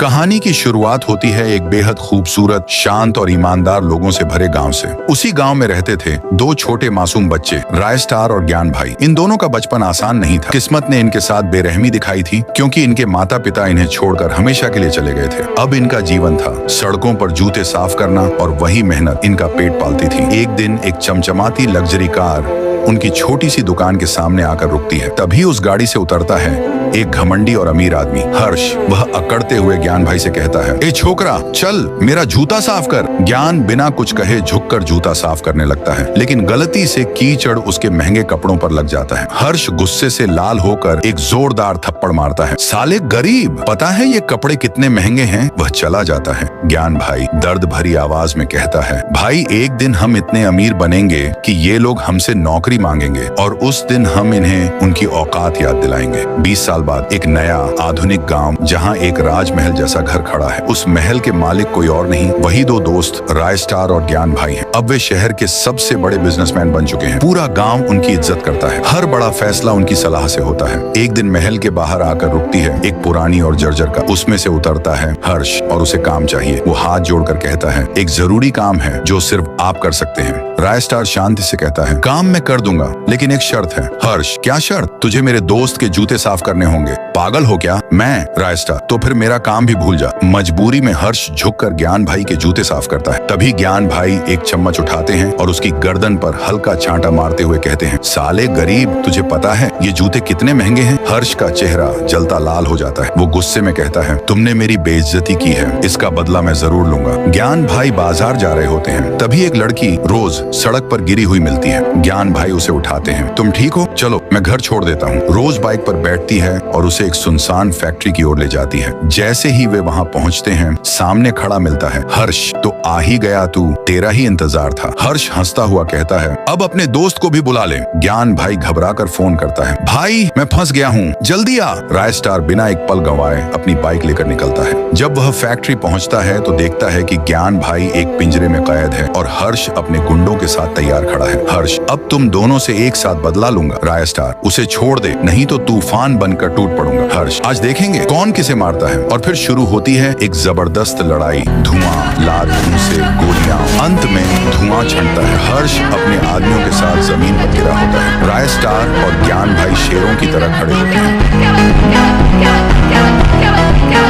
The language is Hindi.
कहानी की शुरुआत होती है एक बेहद खूबसूरत, शांत और ईमानदार लोगों से भरे गांव से। उसी गांव में रहते थे दो छोटे मासूम बच्चे, रायस्टार और ज्ञान भाई। इन दोनों का बचपन आसान नहीं था। किस्मत ने इनके साथ बेरहमी दिखाई थी, क्योंकि इनके माता पिता इन्हें छोड़कर हमेशा के लिए चले गए थे। अब इनका जीवन था सड़कों पर जूते साफ करना, और वही मेहनत इनका पेट पालती थी। एक दिन एक चमचमाती लग्जरी कार उनकी छोटी सी दुकान के सामने आकर रुकती है। तभी उस गाड़ी से उतरता है एक घमंडी और अमीर आदमी, हर्ष। वह अकड़ते हुए ज्ञान भाई से कहता है, ए छोकरा, चल मेरा जूता साफ कर। ज्ञान बिना कुछ कहे झुककर जूता साफ करने लगता है, लेकिन गलती से कीचड़ उसके महंगे कपड़ों पर लग जाता है। हर्ष गुस्से से लाल होकर एक जोरदार थप्पड़ मारता है। साले गरीब, पता है ये कपड़े कितने महंगे हैं? वह चला जाता है। ज्ञान भाई दर्द भरी आवाज में कहता है, भाई एक दिन हम इतने अमीर बनेंगे कि ये लोग हमसे नौकरी मांगेंगे, और उस दिन हम इन्हें उनकी औकात याद दिलाएंगे। 20 साल बाद एक नया आधुनिक गांव, जहां एक राजमहल जैसा घर खड़ा है। उस महल के मालिक कोई और नहीं, वही दो दोस्त रायस्टार और ज्ञान भाई हैं। अब वे शहर के सबसे बड़े बिजनेसमैन बन चुके हैं। पूरा गांव उनकी इज्जत करता है। हर बड़ा फैसला उनकी सलाह से होता है। एक दिन महल के बाहर आकर रुकती है एक पुरानी और जर्जर कार। उसमें से उतरता है हर्ष और उसे काम चाहिए। वो हाथ जोड़कर कहता है, एक जरूरी काम है जो सिर्फ आप कर सकते हैं। रायस्टार शांति से कहता है, काम मैं कर दूंगा, लेकिन एक शर्त है। हर्ष, क्या शर्त? तुझे मेरे दोस्त के जूते साफ करने होंगे। पागल हो क्या? मैं? रायस्टार, तो फिर मेरा काम भी भूल जा। मजबूरी में हर्ष झुककर ज्ञान भाई के जूते साफ करता है। तभी ज्ञान भाई एक चम्मच उठाते हैं और उसकी गर्दन पर हल्का छांटा मारते हुए कहते हैं, साले गरीब, तुझे पता है ये जूते कितने महंगे हैं? हर्ष का चेहरा जलता लाल हो जाता है। वो गुस्से में कहता है, तुमने मेरी बेइज्जती की है, इसका बदला मैं जरूर लूंगा। ज्ञान भाई बाजार जा रहे होते हैं। तभी एक लड़की रोज सड़क पर गिरी हुई मिलती है। ज्ञान भाई उसे उठाते हैं। तुम ठीक हो? चलो मैं घर छोड़ देता हूँ। रोज बाइक पर बैठती है और उसे एक सुनसान फैक्ट्री की ओर ले जाती है। जैसे ही वे वहाँ पहुँचते हैं, सामने खड़ा मिलता है हर्ष। तो आ ही गया तू, तेरा ही इंतजार था। हर्ष हंसता हुआ कहता है, अब अपने दोस्त को भी बुला ले। ज्ञान भाई घबराकर फोन करता है, भाई मैं फंस गया हूँ, जल्दी आ। रायस्टार बिना एक पल गंवाए अपनी बाइक लेकर निकलता है। जब वह फैक्ट्री पहुँचता है तो देखता है कि ज्ञान भाई एक पिंजरे में कैद है और हर्ष अपने गुंडों के साथ तैयार खड़ा है। हर्ष, अब तुम दोनों से एक साथ बदला लूंगा। रायस्टार, उसे छोड़ दे, नहीं तो तूफान बनकर टूट पड़ूंगा। हर्ष, आज देखेंगे कौन किसे मारता है। और फिर शुरू होती है एक जबरदस्त लड़ाई। धुआं, लाल खून से गोलियां, अंत में धुआं छंटता है। हर्ष अपने आदमियों के साथ जमीन पर गिरा होता है। रायस्टार और ज्ञान भाई शेरों की तरह खड़े होते हैं।